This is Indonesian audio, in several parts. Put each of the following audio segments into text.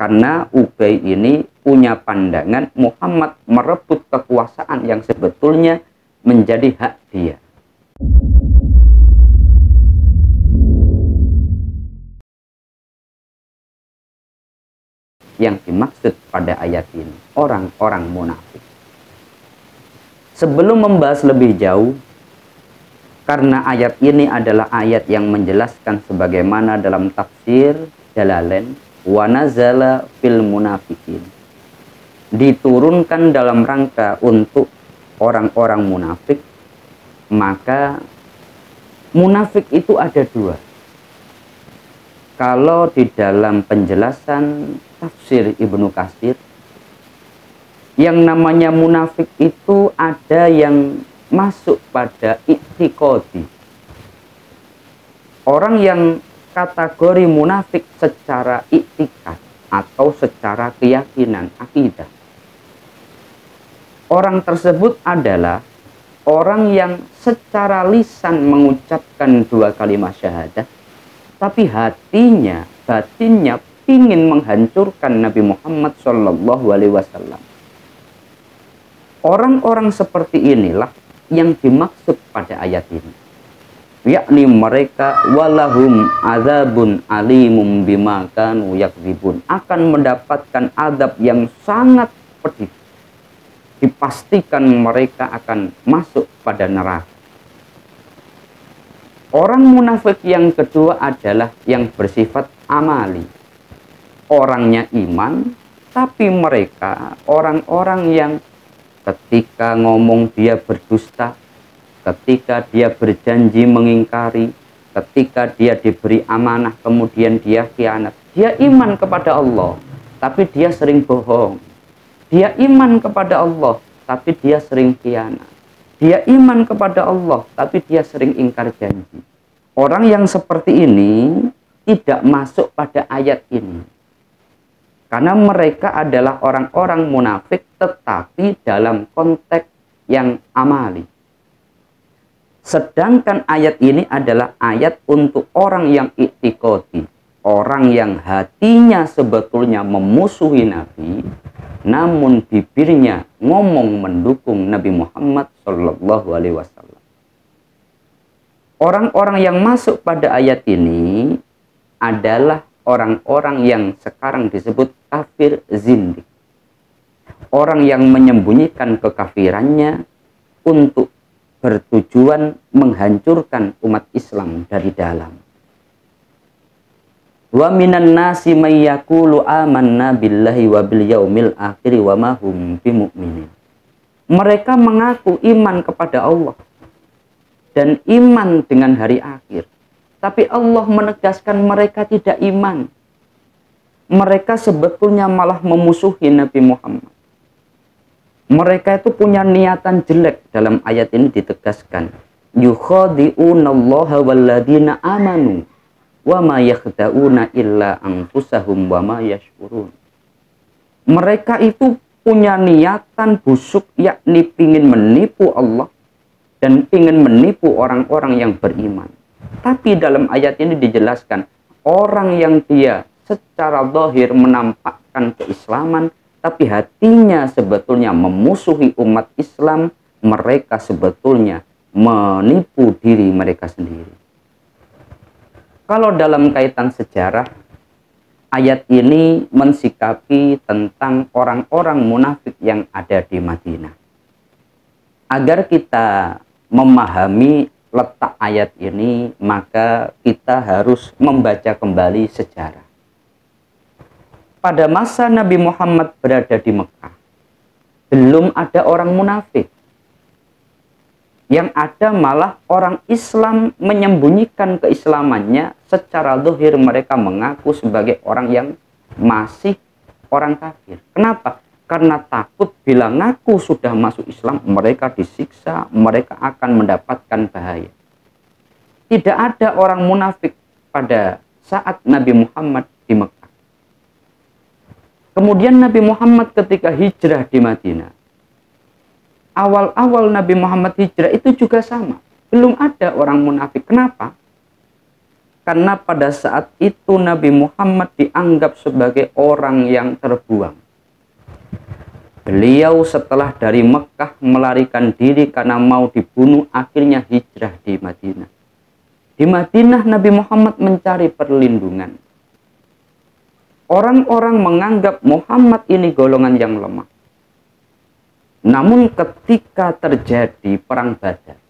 Karena Ubay ini punya pandangan Muhammad merebut kekuasaan yang sebetulnya menjadi hak dia. Yang dimaksud pada ayat ini orang-orang munafik. Sebelum membahas lebih jauh, karena ayat ini adalah ayat yang menjelaskan sebagaimana dalam tafsir Jalalain, wa nazala fil munafikin, diturunkan dalam rangka untuk orang-orang munafik. Maka munafik itu ada dua. Kalau di dalam penjelasan tafsir Ibnu Katsir, yang namanya munafik itu ada yang masuk pada i'tiqadi. Orang yang kategori munafik secara i'tikad atau secara keyakinan, akidah. Orang tersebut adalah orang yang secara lisan mengucapkan dua kalimat syahadat, tapi hatinya, batinnya ingin menghancurkan Nabi Muhammad SAW. Orang-orang seperti inilah yang dimaksud pada ayat ini, yakni mereka walahum azabun alimum bima kanu yakdzibun, akan mendapatkan azab yang sangat pedih. Dipastikan mereka akan masuk pada neraka. Orang munafik yang kedua adalah yang bersifat amali. Orangnya iman, tapi mereka orang-orang yang ketika ngomong dia berdusta, ketika dia berjanji mengingkari, ketika dia diberi amanah kemudian dia khianat. Dia iman kepada Allah, tapi dia sering bohong. Dia iman kepada Allah, tapi dia sering khianat. Dia iman kepada Allah, tapi dia sering ingkar janji. Orang yang seperti ini tidak masuk pada ayat ini. Karena mereka adalah orang-orang munafik, tetapi dalam konteks yang amali. Sedangkan ayat ini adalah ayat untuk orang yang i'tiqadi. Orang yang hatinya sebetulnya memusuhi Nabi, namun bibirnya ngomong mendukung Nabi Muhammad SAW. Orang-orang yang masuk pada ayat ini adalah orang-orang yang sekarang disebut kafir zindik. Orang yang menyembunyikan kekafirannya untuk bertujuan menghancurkan umat Islam dari dalam. Wa minan nasi may yaqulu amanna billahi wa bil yaumil akhir wa ma hum bimu'minin. Mereka mengaku iman kepada Allah dan iman dengan hari akhir, tapi Allah menegaskan mereka tidak iman. Mereka sebetulnya malah memusuhi Nabi Muhammad. Mereka itu punya niatan jelek. Dalam ayat ini ditegaskan, yukhadi'unallaha walladzina amanu wa ma yakhda'una illa anfusahum wa ma yash'urun. Mereka itu punya niatan busuk, yakni ingin menipu Allah dan ingin menipu orang-orang yang beriman. Tapi dalam ayat ini dijelaskan, orang yang dia secara zahir menampakkan keislaman, tapi hatinya sebetulnya memusuhi umat Islam, mereka sebetulnya menipu diri mereka sendiri. Kalau dalam kaitan sejarah, ayat ini mensikapi tentang orang-orang munafik yang ada di Madinah. Agar kita memahami letak ayat ini, maka kita harus membaca kembali sejarah. Pada masa Nabi Muhammad berada di Mekah, belum ada orang munafik. Yang ada malah orang Islam menyembunyikan keislamannya, secara zahir mereka mengaku sebagai orang yang masih orang kafir. Kenapa? Karena takut bila ngaku sudah masuk Islam, mereka disiksa, mereka akan mendapatkan bahaya. Tidak ada orang munafik pada saat Nabi Muhammad di Mekah. Kemudian Nabi Muhammad ketika hijrah di Madinah, awal-awal Nabi Muhammad hijrah itu juga sama. Belum ada orang munafik. Kenapa? Karena pada saat itu Nabi Muhammad dianggap sebagai orang yang terbuang. Beliau setelah dari Mekah melarikan diri karena mau dibunuh, akhirnya hijrah di Madinah. Di Madinah Nabi Muhammad mencari perlindungan. Orang-orang menganggap Muhammad ini golongan yang lemah. Namun ketika terjadi perang Badar,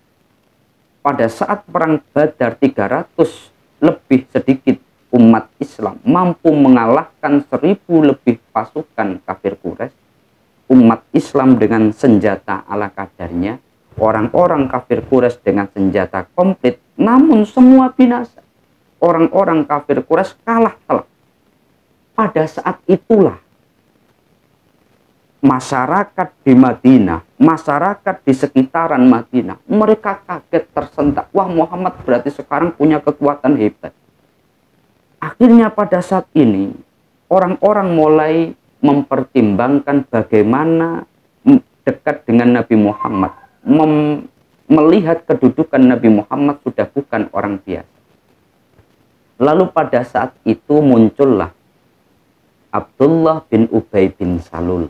pada saat perang Badar 300 lebih sedikit umat Islam mampu mengalahkan 1000 lebih pasukan kafir Quraisy. Umat Islam dengan senjata ala kadarnya, orang-orang kafir Quraisy dengan senjata komplit, namun semua binasa. Orang-orang kafir Quraisy kalah telak. Pada saat itulah masyarakat di Madinah, masyarakat di sekitaran Madinah, mereka kaget, tersentak. Wah, Muhammad berarti sekarang punya kekuatan hebat. Akhirnya pada saat ini, orang-orang mulai mempertimbangkan bagaimana dekat dengan Nabi Muhammad. Melihat kedudukan Nabi Muhammad sudah bukan orang biasa. Lalu pada saat itu muncullah Abdullah bin Ubay bin Salul.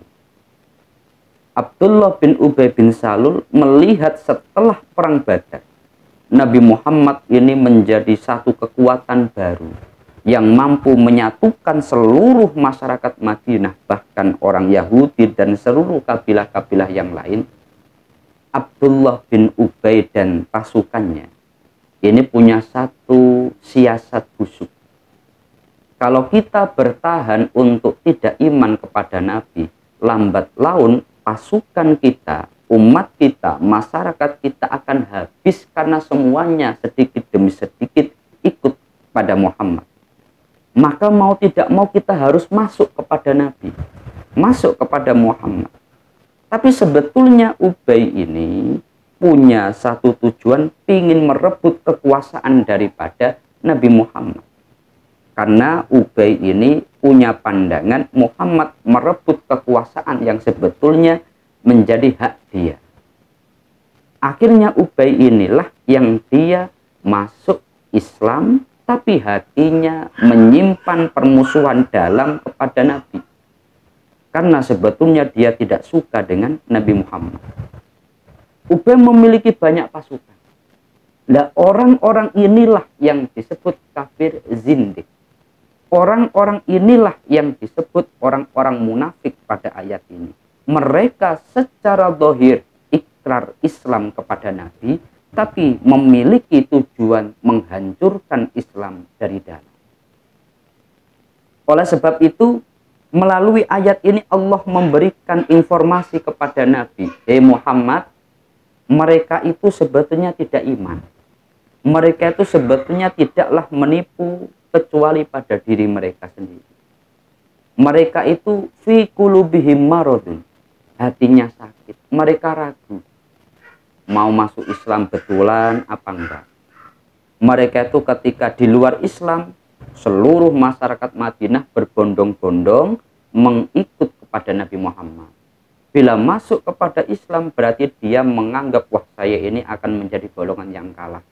Abdullah bin Ubay bin Salul melihat setelah perang Badar, Nabi Muhammad ini menjadi satu kekuatan baru yang mampu menyatukan seluruh masyarakat Madinah, bahkan orang Yahudi dan seluruh kabilah-kabilah yang lain. Abdullah bin Ubay dan pasukannya ini punya satu siasat busuk. Kalau kita bertahan untuk tidak iman kepada Nabi, lambat laun pasukan kita, umat kita, masyarakat kita akan habis karena semuanya sedikit demi sedikit ikut pada Muhammad. Maka mau tidak mau kita harus masuk kepada Nabi, masuk kepada Muhammad. Tapi sebetulnya Ubay ini punya satu tujuan, ingin merebut kekuasaan daripada Nabi Muhammad. Karena Ubay ini punya pandangan Muhammad merebut kekuasaan yang sebetulnya menjadi hak dia. Akhirnya Ubay inilah yang dia masuk Islam, tapi hatinya menyimpan permusuhan dalam kepada Nabi. Karena sebetulnya dia tidak suka dengan Nabi Muhammad. Ubay memiliki banyak pasukan. Nah, orang-orang inilah yang disebut kafir zindik. Orang-orang inilah yang disebut orang-orang munafik pada ayat ini. Mereka secara zahir ikrar Islam kepada Nabi, tapi memiliki tujuan menghancurkan Islam dari dalam. Oleh sebab itu, melalui ayat ini Allah memberikan informasi kepada Nabi, Muhammad, mereka itu sebetulnya tidak iman. Mereka itu sebetulnya tidaklah menipu kecuali pada diri mereka sendiri. Mereka itu fi qulubihim maradun, hatinya sakit, mereka ragu mau masuk Islam betulan apa enggak. Mereka itu ketika di luar Islam, seluruh masyarakat Madinah berbondong-bondong mengikut kepada Nabi Muhammad. Bila masuk kepada Islam berarti dia menganggap, wah, saya ini akan menjadi golongan yang kalah.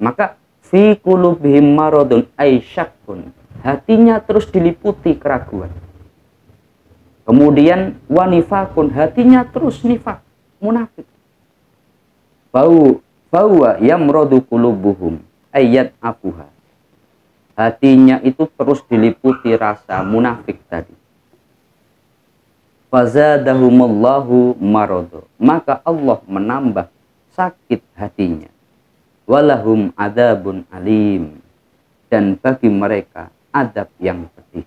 Maka fi qulubihim maradun ay syakkun, hatinya terus diliputi keraguan. Kemudian wanifakun, hatinya terus nifak, munafik. Bahwa yamradu qulubuhum ayat afuha, hatinya itu terus diliputi rasa munafik tadi. Fazadahumullahu maradu, maka Allah menambah sakit hatinya. Walahum adabun alim, dan bagi mereka adab yang pedih.